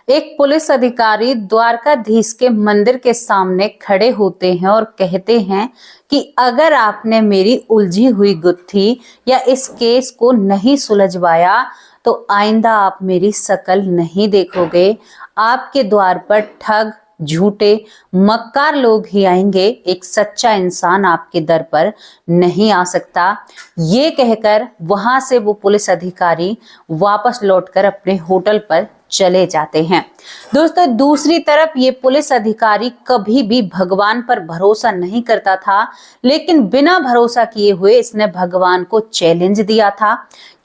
एक पुलिस अधिकारी द्वारकाधीश के मंदिर के सामने खड़े होते हैं और कहते हैं कि अगर आपने मेरी उलझी हुई गुत्थी या इस केस को नहीं सुलझवाया तो आइंदा आप मेरी शकल नहीं देखोगे। आपके द्वार पर ठग, झूठे, मक्कार लोग ही आएंगे, एक सच्चा इंसान आपके दर पर नहीं आ सकता। ये कहकर वहां से वो पुलिस अधिकारी वापस लौटकर अपने होटल पर चले जाते हैं। दोस्तों, दूसरी तरफ ये पुलिस अधिकारी कभी भी भगवान पर भरोसा नहीं करता था, लेकिन बिना भरोसा किए हुए इसने भगवान को चैलेंज दिया था।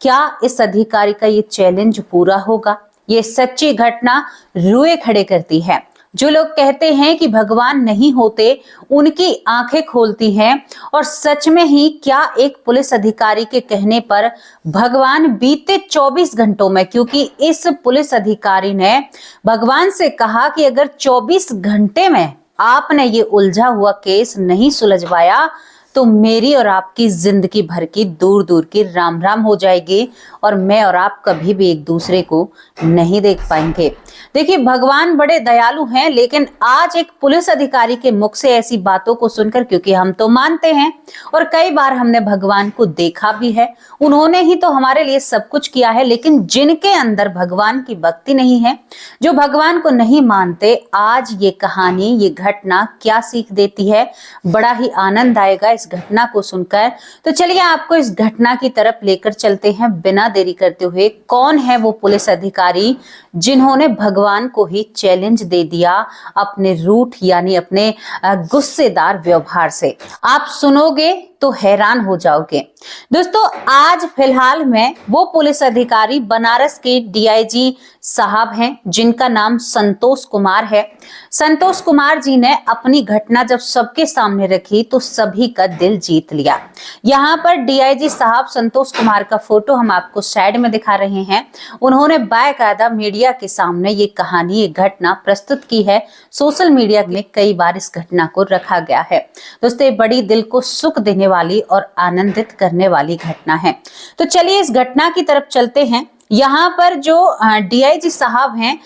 क्या इस अधिकारी का ये चैलेंज पूरा होगा? ये सच्ची घटना रुए खड़े करती है। जो लोग कहते हैं कि भगवान नहीं होते, उनकी आंखें खोलती हैं। और सच में ही क्या एक पुलिस अधिकारी के कहने पर भगवान बीते 24 घंटों में, क्योंकि इस पुलिस अधिकारी ने भगवान से कहा कि अगर 24 घंटे में आपने ये उलझा हुआ केस नहीं सुलझवाया तो मेरी और आपकी जिंदगी भर की दूर दूर की राम राम हो जाएगी और मैं और आप कभी भी एक दूसरे को नहीं देख पाएंगे। देखिए, भगवान बड़े दयालु हैं, लेकिन आज एक पुलिस अधिकारी के मुख से ऐसी बातों को सुनकर, क्योंकि हम तो मानते हैं और कई बार हमने भगवान को देखा भी है, उन्होंने ही तो हमारे लिए सब कुछ किया है, लेकिन जिनके अंदर भगवान की भक्ति नहीं है, जो भगवान को नहीं मानते, आज ये कहानी, ये घटना क्या सीख देती है, बड़ा ही आनंद आएगा इस घटना को सुनकर। तो चलिए आपको इस घटना की तरफ लेकर चलते हैं बिना देरी करते हुए। कौन है वो पुलिस अधिकारी जिन्होंने भगवान को ही चैलेंज दे दिया अपने रूठ यानी अपने गुस्सेदार व्यवहार से? आप सुनोगे तो हैरान हो जाओगे। दोस्तों, आज फिलहाल में वो पुलिस अधिकारी बनारस के डीआईजी साहब हैं जिनका नाम संतोष कुमार है। संतोष कुमार जी ने अपनी घटना जब सबके सामने रखी तो सभी का दिल जीत लिया। यहाँ पर डीआईजी साहब संतोष कुमार का फोटो हम आपको साइड में दिखा रहे हैं। उन्होंने बाकायदा मीडिया के सामने ये कहानी, ये घटना प्रस्तुत की है। सोशल मीडिया में कई बार इस घटना को रखा गया है। दोस्तों, ये बड़ी दिल को सुख देने वाली और आनंदित करने वाली घटना है। तो चलिए इस घटना की तरफ चलते हैं। यहाँ पर जो डीआईजी साहब हैं,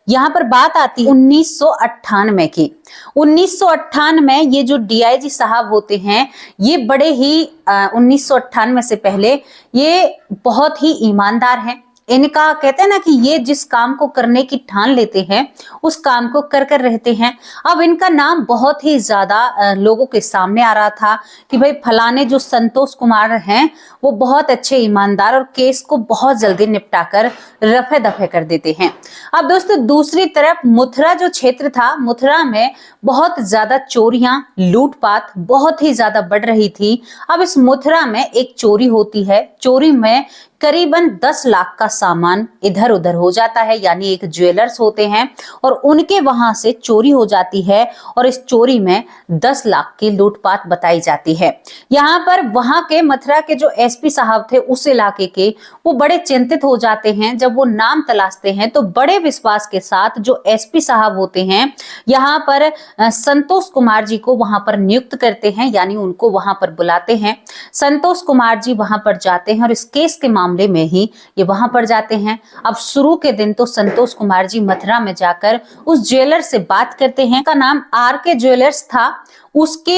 यहाँ पर बात आती है 1998 की। 1998 ये जो डीआईजी साहब होते हैं, ये बड़े ही 1998 से पहले ये बहुत ही ईमानदार हैं। इनका कहते हैं ना कि ये जिस काम को करने की ठान लेते हैं उस काम को कर कर रहते हैं। अब इनका नाम बहुत ही ज्यादा लोगों के सामने आ रहा था कि भाई फलाने जो संतोष कुमार हैं वो बहुत अच्छे ईमानदार और केस को बहुत जल्दी निपटा कर रफे दफे कर देते हैं। अब दोस्तों, दूसरी तरफ मथुरा जो क्षेत्र था, मथुरा में बहुत ज्यादा चोरियां, लूटपाट बहुत ही ज्यादा बढ़ रही थी। अब इस मथुरा में एक चोरी होती है। चोरी में करीबन 10 लाख का सामान इधर उधर हो जाता है, यानी एक ज्वेलर्स होते हैं और उनके वहां से चोरी हो जाती है और इस चोरी में 10 लाख की लूटपाट बताई जाती है। यहाँ पर वहां के मथुरा के जो एसपी साहब थे उस इलाके के, वो बड़े चिंतित हो जाते हैं। जब वो नाम तलाशते हैं तो बड़े विश्वास के साथ जो एसपी साहब होते हैं यहाँ पर संतोष कुमार जी को वहां पर नियुक्त करते हैं, यानी उनको वहां पर बुलाते हैं। संतोष कुमार जी वहां पर जाते हैं और इस केस के मामले में ही ये वहां पर जाते हैं। अब शुरू के दिन तो संतोष कुमार जी मथुरा में जाकर उस ज्वेलर से बात करते हैं। का नाम आरके ज्वेलर्स था। उसके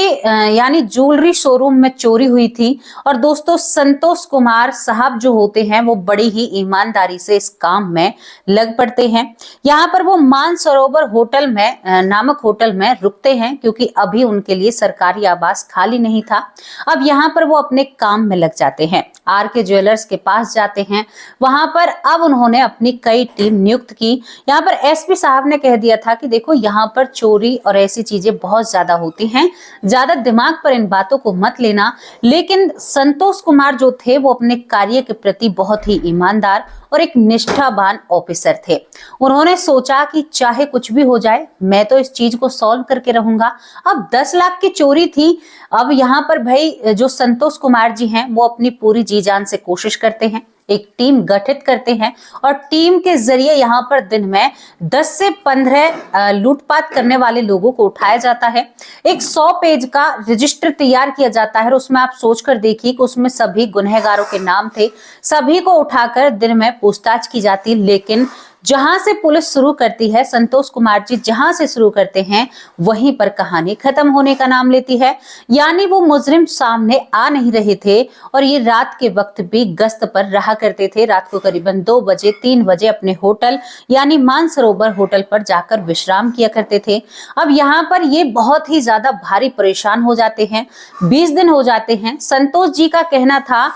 यानी ज्वेलरी शोरूम में चोरी हुई थी और दोस्तों, संतोष कुमार साहब जो होते हैं वो बड़ी ही ईमानदारी से इस काम में लग पड़ते हैं। यहाँ पर वो मानसरोवर होटल में नामक होटल में रुकते हैं, क्योंकि अभी उनके लिए सरकारी आवास खाली नहीं था। अब यहाँ पर वो अपने काम में लग जाते हैं। आर के ज्वेलर्स के पास जाते हैं। वहां पर अब उन्होंने अपनी कई टीम नियुक्त की। यहाँ पर एसपी साहब ने कह दिया था कि देखो, यहाँ पर चोरी और ऐसी चीजें बहुत ज्यादा होती हैं, ज्यादा दिमाग पर इन बातों को मत लेना। लेकिन संतोष कुमार जो थे वो अपने कार्य के प्रति बहुत ही ईमानदार और एक निष्ठावान ऑफिसर थे। उन्होंने सोचा कि चाहे कुछ भी हो जाए, मैं तो इस चीज को सॉल्व करके रहूंगा। अब 10 लाख की चोरी थी। अब यहाँ पर भाई जो संतोष कुमार जी हैं वो अपनी पूरी जी जान से कोशिश करते हैं, एक टीम गठित करते हैं और टीम के जरिए यहाँ पर दिन में 10 से 15 लूटपाट करने वाले लोगों को उठाया जाता है। एक 100 पेज का रजिस्टर तैयार किया जाता है और उसमें आप सोचकर देखिए कि उसमें सभी गुनहगारों के नाम थे। सभी को उठाकर दिन में पूछताछ की जाती, लेकिन जहां से पुलिस शुरू करती है, संतोष कुमार जी जहां से शुरू करते हैं वहीं पर कहानी खत्म होने का नाम लेती है। यानी वो मुजरिम सामने आ नहीं रहे थे और ये रात के वक्त भी गश्त पर रहा करते थे। रात को करीबन 2 बजे 3 बजे अपने होटल यानी मानसरोवर होटल पर जाकर विश्राम किया करते थे। अब यहाँ पर ये बहुत ही ज्यादा भारी परेशान हो जाते हैं। 20 दिन हो जाते हैं। संतोष जी का कहना था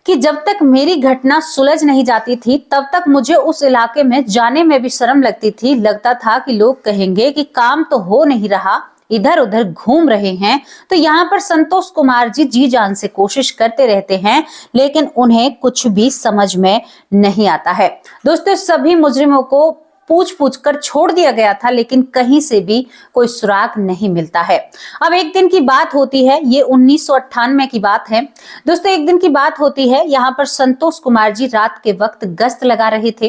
कि जब तक मेरी घटना सुलझ नहीं जाती थी तब तक मुझे उस इलाके में जाने में भी शर्म लगती थी। लगता था कि लोग कहेंगे कि काम तो हो नहीं रहा, इधर उधर घूम रहे हैं। तो यहाँ पर संतोष कुमार जी जान से कोशिश करते रहते हैं, लेकिन उन्हें कुछ भी समझ में नहीं आता है। दोस्तों, सभी मुजरिमों को पूछ पूछ कर छोड़ दिया गया था, लेकिन कहीं से भी कोई सुराग नहीं मिलता है। अब एक दिन की बात होती है, ये 1998 की बात है। दोस्तों, एक दिन की बात होती है, यहाँ पर संतोष कुमार जी रात के वक्त गश्त लगा रहे थे।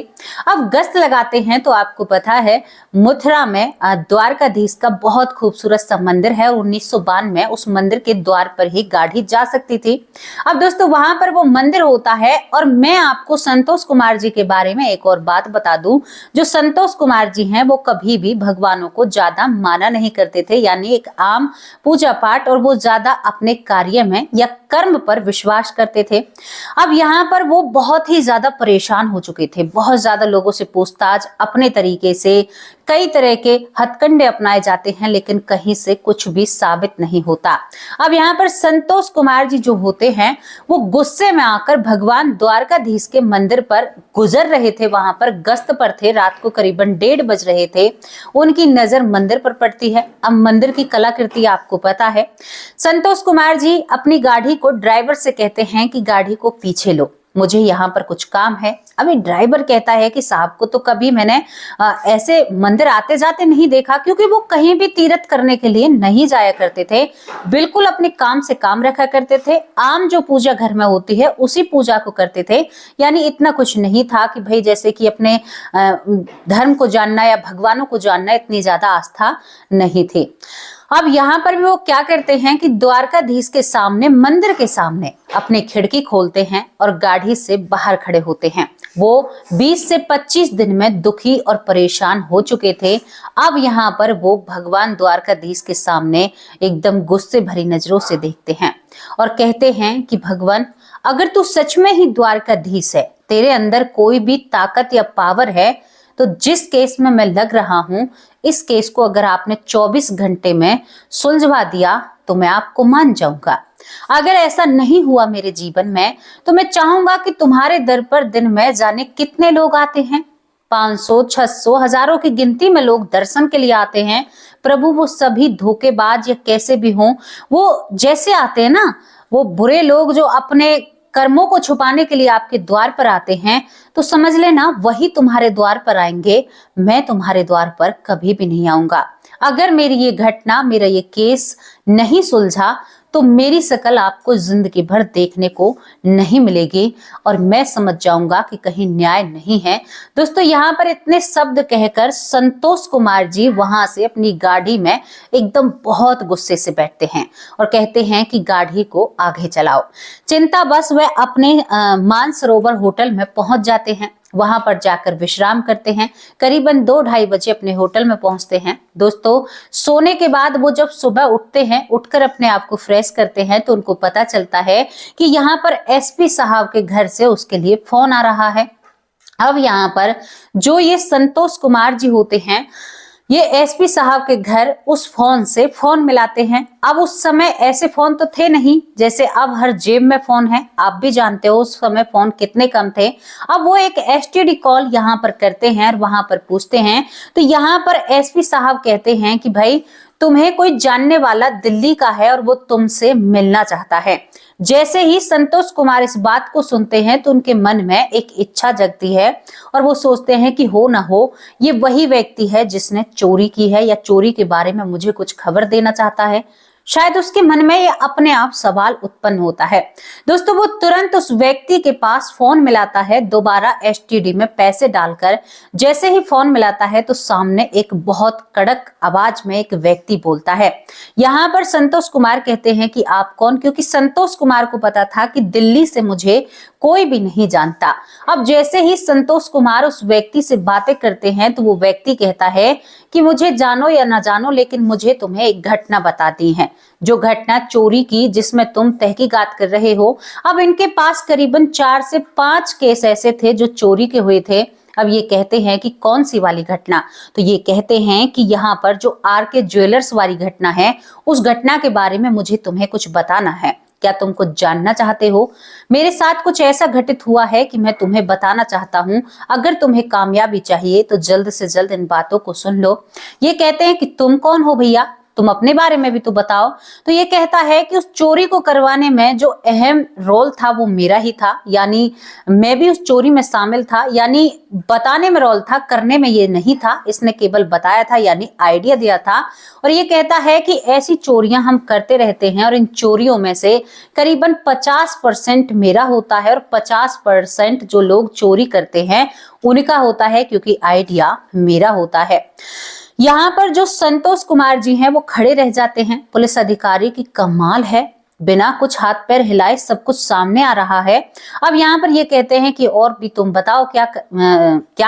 अब गश्त लगाते हैं तो आपको पता है मथुरा में द्वारकाधीश का बहुत खूबसूरत सा मंदिर है। 1992 में उस मंदिर के द्वार पर ही गाड़ी जा सकती थी। अब दोस्तों, वहां पर वो मंदिर होता है। और मैं आपको संतोष कुमार जी के बारे में एक और बात बता दूं, जो संतोष कुमार जी हैं वो कभी भी भगवानों को ज्यादा माना नहीं करते थे, यानी एक आम पूजा पाठ, और वो ज्यादा अपने कार्य में या कर्म पर विश्वास करते थे। अब यहाँ पर वो बहुत ही ज्यादा परेशान हो चुके थे। बहुत ज्यादा लोगों से पूछताछ, अपने तरीके से कई तरह के हथकंडे अपनाए जाते हैं, लेकिन कहीं से कुछ भी साबित नहीं होता। अब यहाँ पर संतोष कुमार जी जो होते हैं वो गुस्से में आकर भगवान द्वारकाधीश के मंदिर पर गुजर रहे थे, वहां पर गश्त पर थे। रात को करीबन 1:30 बज रहे थे। उनकी नजर मंदिर पर पड़ती है। अब मंदिर की कलाकृति आपको पता है। संतोष कुमार जी अपनी गाड़ी को ड्राइवर से कहते हैं कि गाड़ी को पीछे लो, मुझे यहाँ पर कुछ काम है। अभी ड्राइवर कहता है कि साहब को तो कभी मैंने ऐसे मंदिर आते जाते नहीं देखा, क्योंकि वो कहीं भी तीर्थ करने के लिए नहीं जाया करते थे। बिल्कुल अपने काम से काम रखा करते थे। आम जो पूजा घर में होती है उसी पूजा को करते थे। यानी इतना कुछ नहीं था कि भाई जैसे कि अपने धर्म को जानना या भगवानों को जानना, इतनी ज्यादा आस्था नहीं थी। अब यहाँ पर भी वो क्या करते हैं कि द्वारकाधीश के सामने, मंदिर के सामने अपनी खिड़की खोलते हैं और गाड़ी से बाहर खड़े होते हैं। वो 20 से 25 दिन में दुखी और परेशान हो चुके थे। अब यहाँ पर वो भगवान द्वारकाधीश के सामने एकदम गुस्से भरी नजरों से देखते हैं और कहते हैं कि भगवान, अगर तू सच में ही द्वारकाधीश है, तेरे अंदर कोई भी ताकत या पावर है, तो जिस केस में मैं लग रहा हूं, इस केस को अगर आपने 24 घंटे में सुलझवा दिया तो मैं आपको मान जाऊंगा। अगर ऐसा नहीं हुआ मेरे जीवन में, तो मैं चाहूंगा कि तुम्हारे दर पर दिन में जाने कितने लोग आते हैं, 500, 600, हजारों की गिनती में लोग दर्शन के लिए आते हैं। प्रभु, वो सभी धोखेबाज या कैसे भी हों, वो जैसे आते हैं ना, वो बुरे लोग जो अपने कर्मों को छुपाने के लिए आपके द्वार पर आते हैं, तो समझ लेना वही तुम्हारे द्वार पर आएंगे। मैं तुम्हारे द्वार पर कभी भी नहीं आऊंगा। अगर मेरी ये घटना, मेरा ये केस नहीं सुलझा, तो मेरी शकल आपको जिंदगी भर देखने को नहीं मिलेगी और मैं समझ जाऊंगा कि कहीं न्याय नहीं है। दोस्तों, यहाँ पर इतने शब्द कहकर संतोष कुमार जी वहां से अपनी गाड़ी में एकदम बहुत गुस्से से बैठते हैं और कहते हैं कि गाड़ी को आगे चलाओ। चिंता बस वह अपने मानसरोवर होटल में पहुंच जाते हैं। वहां पर जाकर विश्राम करते हैं। करीबन 2-2:30 बजे अपने होटल में पहुंचते हैं। दोस्तों, सोने के बाद वो जब सुबह उठते हैं, उठकर अपने आप को फ्रेश करते हैं, तो उनको पता चलता है कि यहाँ पर एसपी साहब के घर से उसके लिए फोन आ रहा है। अब यहाँ पर जो ये संतोष कुमार जी होते हैं, ये एसपी साहब के घर उस फोन से फोन मिलाते हैं। अब उस समय ऐसे फोन तो थे नहीं जैसे अब हर जेब में फोन है। आप भी जानते हो उस समय फोन कितने कम थे। अब वो एक एसटीडी कॉल यहाँ पर करते हैं और वहां पर पूछते हैं। तो यहाँ पर एसपी साहब कहते हैं कि भाई, तुम्हें कोई जानने वाला दिल्ली का है और वो तुमसे मिलना चाहता है। जैसे ही संतोष कुमार इस बात को सुनते हैं तो उनके मन में एक इच्छा जगती है और वो सोचते हैं कि हो ना हो ये वही व्यक्ति है जिसने चोरी की है या चोरी के बारे में मुझे कुछ खबर देना चाहता है। शायद उसके मन में ये अपने आप सवाल उत्पन्न होता है। दोस्तों वो तुरंत उस व्यक्ति के पास फोन मिलाता है, दोबारा एसटीडी में पैसे डालकर। जैसे ही फोन मिलाता है तो सामने एक बहुत कड़क आवाज में एक व्यक्ति बोलता है। यहाँ पर संतोष कुमार कहते हैं कि आप कौन, क्योंकि संतोष कुमार को पता था कि दिल्ली से मुझे कोई भी नहीं जानता। अब जैसे ही संतोष कुमार उस व्यक्ति से बातें करते हैं तो वो व्यक्ति कहता है कि मुझे जानो या ना जानो, लेकिन मुझे तुम्हें एक घटना बताती है, जो घटना चोरी की जिसमें तुम तहकीकात कर रहे हो। अब इनके पास करीबन 4 से 5 केस ऐसे थे जो चोरी के हुए थे। अब ये कहते हैं कि कौन सी वाली घटना, तो ये कहते हैं कि यहाँ पर जो आरके ज्वेलर्स वाली घटना है, उस घटना के बारे में मुझे तुम्हें कुछ बताना है। क्या तुम कुछ जानना चाहते हो? मेरे साथ कुछ ऐसा घटित हुआ है कि मैं तुम्हें बताना चाहता हूं। अगर तुम्हें कामयाबी चाहिए तो जल्द से जल्द इन बातों को सुन लो। ये कहते हैं कि तुम कौन हो भैया, तुम अपने बारे में भी तो बताओ। तो ये कहता है कि उस चोरी को करवाने में जो अहम रोल था वो मेरा ही था, यानी मैं भी उस चोरी में शामिल था। यानी बताने में रोल था, करने में ये नहीं था। इसने केवल बताया था, यानी आइडिया दिया था। और ये कहता है कि ऐसी चोरियां हम करते रहते हैं और इन चोरियों में से करीबन 50% मेरा होता है और 50% जो लोग चोरी करते हैं उनका होता है, क्योंकि आइडिया मेरा होता है। यहाँ पर जो संतोष कुमार जी हैं वो खड़े रह जाते हैं। पुलिस अधिकारी की कमाल है, बिना कुछ हाथ पैर हिलाए सब कुछ सामने आ रहा है। अब यहाँ पर ये कहते हैं कि और भी तुम बताओ क्या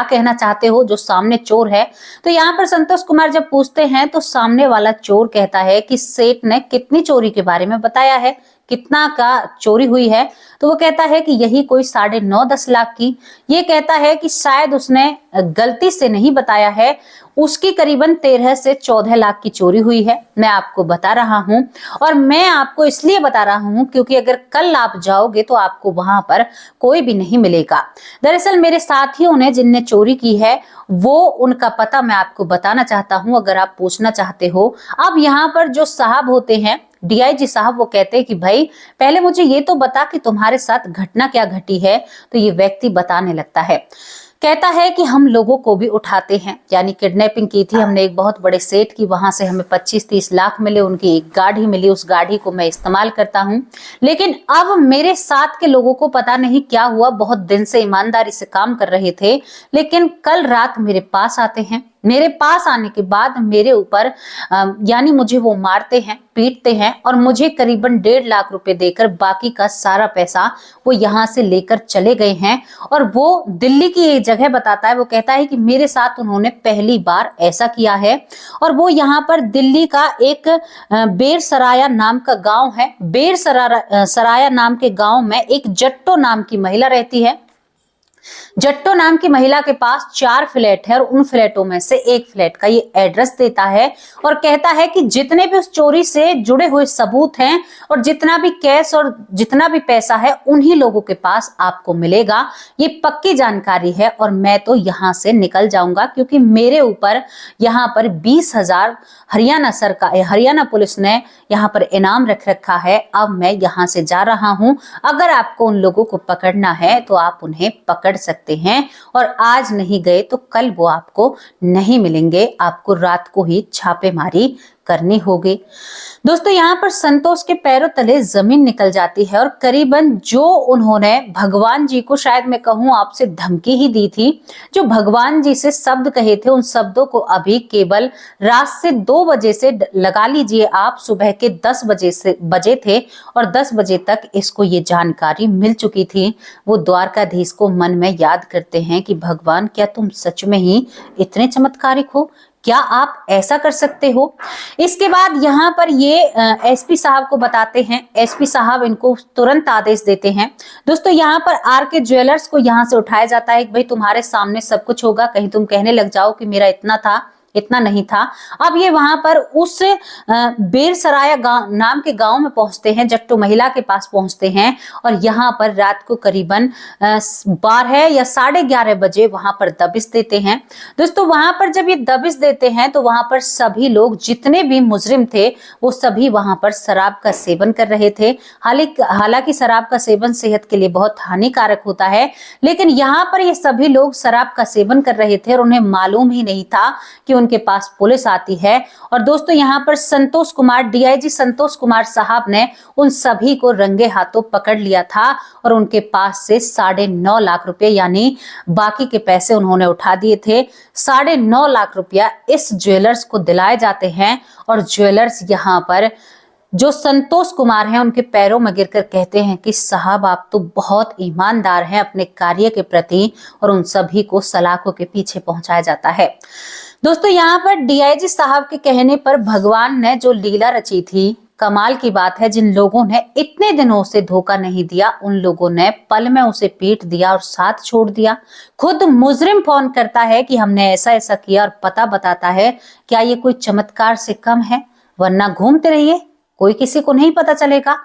कहना चाहते हो, जो सामने चोर है। तो यहाँ पर संतोष कुमार जब पूछते हैं तो सामने वाला चोर कहता है कि सेठ ने कितनी चोरी के बारे में बताया है, कितना का चोरी हुई है। तो वो कहता है कि यही कोई 9.5-10 लाख की। ये कहता है कि शायद उसने गलती से नहीं बताया है, उसकी करीबन 13 से 14 लाख की चोरी हुई है। मैं आपको बता रहा हूं, और मैं आपको इसलिए बता रहा हूं क्योंकि अगर कल आप जाओगे तो आपको वहां पर कोई भी नहीं मिलेगा। दरअसल मेरे साथियों ने जिनने चोरी की है वो उनका पता मैं आपको बताना चाहता हूं, अगर आप पूछना चाहते हो। अब यहाँ पर जो साहब होते हैं, डीआईजी साहब, वो कहते हैं कि भाई पहले मुझे ये तो बता कि तुम्हारे साथ घटना क्या घटी है। तो ये व्यक्ति बताने लगता है, कहता है कि हम लोगों को भी उठाते हैं, यानी किडनैपिंग की थी हमने एक बहुत बड़े सेठ की, वहां से हमें 25-30 लाख मिले, उनकी एक गाड़ी मिली, उस गाड़ी को मैं इस्तेमाल करता हूं। लेकिन अब मेरे साथ के लोगों को पता नहीं क्या हुआ, बहुत दिन से ईमानदारी से काम कर रहे थे, लेकिन कल रात मेरे पास आते हैं। मेरे पास आने के बाद मेरे ऊपर यानी मुझे वो मारते हैं, पीटते हैं, और मुझे करीबन 1.5 लाख रुपए देकर बाकी का सारा पैसा वो यहाँ से लेकर चले गए हैं। और वो दिल्ली की एक जगह बताता है, वो कहता है कि मेरे साथ उन्होंने पहली बार ऐसा किया है। और वो यहाँ पर दिल्ली का एक बेर सराया नाम का गांव है। बेर सराया नाम के गांव में एक जट्टो नाम की महिला रहती है। जट्टो नाम की महिला के पास 4 फ्लैट है और उन फ्लैटों में से एक फ्लैट का ये एड्रेस देता है और कहता है कि जितने भी उस चोरी से जुड़े हुए सबूत हैं और जितना भी कैश और जितना भी पैसा है उन्हीं लोगों के पास आपको मिलेगा। ये पक्की जानकारी है और मैं तो यहाँ से निकल जाऊंगा क्योंकि मेरे ऊपर यहाँ पर 20,000 हरियाणा पुलिस ने यहाँ पर इनाम रख रखा है। अब मैं यहाँ से जा रहा हूँ। अगर आपको उन लोगों को पकड़ना है तो आप उन्हें पकड़ सकते हैं और आज नहीं गए तो कल वो आपको नहीं मिलेंगे। आपको रात को ही छापेमारी करनी होगी। दोस्तों यहाँ पर संतोष के पैरों तले जमीन निकल जाती है और करीबन जो उन्होंने भगवान जी को, शायद मैं कहूँ आपसे धमकी ही दी थी, जो भगवान जी से शब्द कहे थे, उन शब्दों को अभी केवल रात से 2 बजे से लगा लीजिए आप, सुबह के 10 बजे थे और 10 बजे तक इसको ये जानकारी मिल चुकी थी। वो द्वारकाधीश को मन में याद करते हैं कि भगवान क्या तुम सच में ही इतने चमत्कारिक हो, क्या आप ऐसा कर सकते हो। इसके बाद यहाँ पर ये एसपी साहब को बताते हैं। एसपी साहब इनको तुरंत आदेश देते हैं। दोस्तों यहाँ पर आरके ज्वेलर्स को यहाँ से उठाया जाता है कि भाई तुम्हारे सामने सब कुछ होगा, कहीं तुम कहने लग जाओ कि मेरा इतना था, इतना नहीं था। अब ये वहां पर उस बेर सराया नाम के गांव में पहुंचते हैं, जट्टो महिला के पास पहुंचते हैं और यहाँ पर रात को करीबन 12 या 11:30 बजे वहां पर दबिश देते हैं। दोस्तों वहां पर जब ये दबिश देते हैं तो वहां पर सभी लोग, जितने भी मुजरिम थे, वो सभी वहां पर शराब का सेवन कर रहे थे। हालांकि शराब का सेवन सेहत के लिए बहुत हानिकारक होता है, लेकिन यहाँ पर ये सभी लोग शराब का सेवन कर रहे थे और उन्हें मालूम ही नहीं था कि उनके पास पुलिस आती है और दोस्तों यहाँ पर संतोष कुमार, डीआईजी संतोष कुमार साहब ने उन सभी को रंगे हाथों पकड़ लिया था और उनके पास से 9.5 लाख रुपए यानी बाकी के पैसे उन्होंने उठा दिए थे। 9.5 लाख रुपया इस ज्वेलर्स को दिलाए जाते हैं और ज्वेलर्स यहाँ पर जो संतोष कुमार हैं उनके पैरों में गिरकर कहते हैं कि साहब आप तो बहुत ईमानदार हैं अपने कार्य के प्रति, और उन सभी को सलाखों के पीछे पहुंचाया जाता है। दोस्तों यहाँ पर डीआईजी साहब के कहने पर भगवान ने जो लीला रची थी, कमाल की बात है, जिन लोगों ने इतने दिनों से धोखा नहीं दिया उन लोगों ने पल में उसे पीट दिया और साथ छोड़ दिया। खुद मुजरिम फोन करता है कि हमने ऐसा ऐसा किया और पता बताता है। क्या ये कोई चमत्कार से कम है? वरना घूमते रहिए, कोई किसी को नहीं पता चलेगा।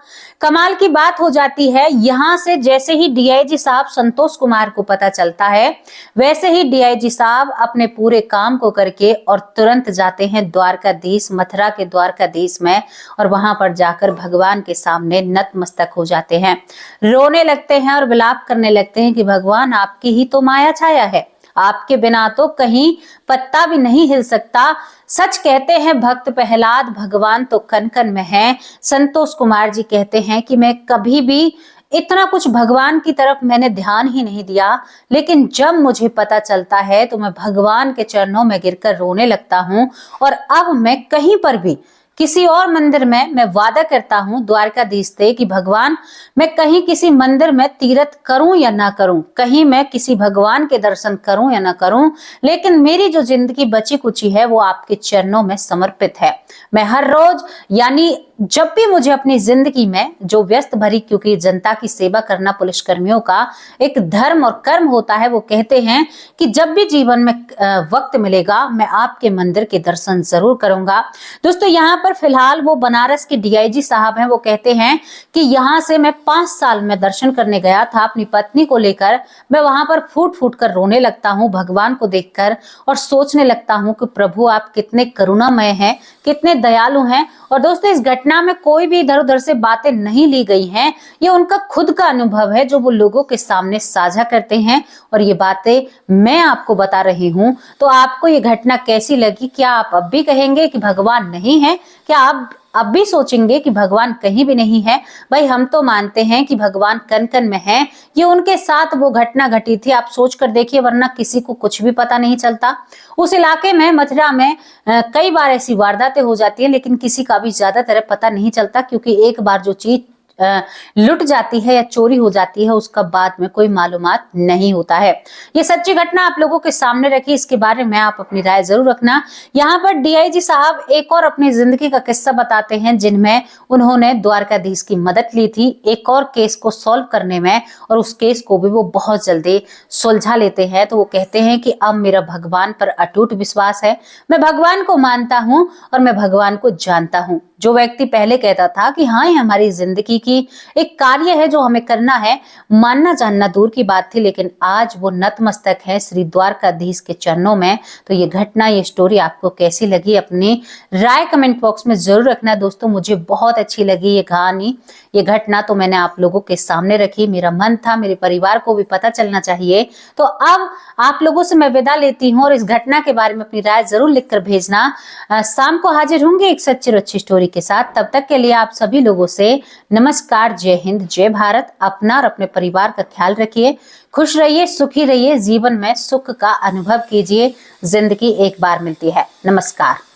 कमाल की बात हो जाती है। यहां से जैसे ही डीआईजी साहब संतोष कुमार को पता चलता है, वैसे ही डीआईजी साहब अपने पूरे काम को करके और तुरंत जाते हैं द्वारकाधीश, मथुरा के द्वारकाधीश में, और वहां पर जाकर भगवान के सामने नतमस्तक हो जाते हैं, रोने लगते हैं और विलाप करने लगते हैं कि भगवान आपकी ही तो माया छाया है, आपके बिना तो कहीं पत्ता भी नहीं हिल सकता। सच कहते हैं भक्त प्रहलाद, भगवान तो कन कन में है। संतोष कुमार जी कहते हैं कि मैं कभी भी इतना कुछ भगवान की तरफ मैंने ध्यान ही नहीं दिया, लेकिन जब मुझे पता चलता है तो मैं भगवान के चरणों में गिरकर रोने लगता हूं। और अब मैं कहीं पर भी किसी और मंदिर में मैं वादा करता हूं द्वारकाधीश से कि भगवान मैं कहीं किसी मंदिर में तीर्थ करूं या ना करूं, कहीं मैं किसी भगवान के दर्शन करूं या ना करूं, लेकिन मेरी जो जिंदगी बची कुची है वो आपके चरणों में समर्पित है। मैं हर रोज यानी जब भी मुझे अपनी जिंदगी में जो व्यस्त भरी, क्योंकि जनता की सेवा करना पुलिस कर्मियों का एक धर्म और कर्म होता है, वो कहते हैं कि जब भी जीवन में वक्त मिलेगा मैं आपके मंदिर के दर्शन जरूर करूंगा। दोस्तों यहाँ पर फिलहाल वो बनारस के डीआईजी साहब हैं, वो कहते हैं कि यहाँ से मैं 5 साल में दर्शन करने गया था अपनी पत्नी को लेकर। मैं वहां पर फूट फूट कर रोने लगता हूँ भगवान को देखकर और सोचने लगता हूँ कि प्रभु आप कितने करुणामय हैं, कितने दयालु हैं। और दोस्तों इस घटना में कोई भी इधर उधर से बातें नहीं ली गई हैं, ये उनका खुद का अनुभव है जो वो लोगों के सामने साझा करते हैं और ये बातें मैं आपको बता रही हूं। तो आपको ये घटना कैसी लगी? क्या आप अब भी कहेंगे कि भगवान नहीं है? क्या आप अब भी सोचेंगे कि भगवान कहीं भी नहीं है? भाई हम तो मानते हैं कि भगवान कन कन में है। ये उनके साथ वो घटना घटी थी, आप सोच कर देखिए, वरना किसी को कुछ भी पता नहीं चलता। उस इलाके में मथुरा में कई बार ऐसी वारदातें हो जाती है, लेकिन किसी का भी ज्यादातर पता नहीं चलता, क्योंकि एक बार जो चीज लुट जाती है या चोरी हो जाती है उसका बाद में कोई मालूमात नहीं होता है। ये सच्ची घटना आप लोगों के सामने रखी, इसके बारे में आप अपनी राय जरूर रखना। यहाँ पर डीआईजी साहब एक और अपनी जिंदगी का किस्सा बताते हैं जिनमें उन्होंने द्वारकाधीश की मदद ली थी एक और केस को सॉल्व करने में, और उस केस को भी वो बहुत जल्दी सुलझा लेते हैं। तो वो कहते हैं कि अब मेरा भगवान पर अटूट विश्वास है, मैं भगवान को मानता हूँ और मैं भगवान को जानता हूँ। जो व्यक्ति पहले कहता था कि हाँ ये हमारी जिंदगी की एक कार्य है जो हमें करना है, मानना जानना दूर की बात थी, लेकिन आज वो नतमस्तक है श्री द्वारकाधीश के चरणों में। तो ये घटना, ये स्टोरी आपको कैसी लगी? अपनी राय कमेंट बॉक्स में जरूर रखना दोस्तों। मुझे बहुत अच्छी लगी ये कहानी, ये घटना, तो मैंने आप लोगों के सामने रखी। मेरा मन था मेरे परिवार को भी पता चलना चाहिए। तो अब आप लोगों से मैं विदा लेती हूँ और इस घटना के बारे में अपनी राय जरूर लिखकर भेजना। शाम को हाजिर होंगे एक सच्ची और अच्छी स्टोरी के साथ। तब तक के लिए आप सभी लोगों से नमस्कार, जय हिंद, जय भारत। अपना और अपने परिवार का ख्याल रखिए, खुश रहिए, सुखी रहिए, जीवन में सुख का अनुभव कीजिए। जिंदगी एक बार मिलती है। नमस्कार।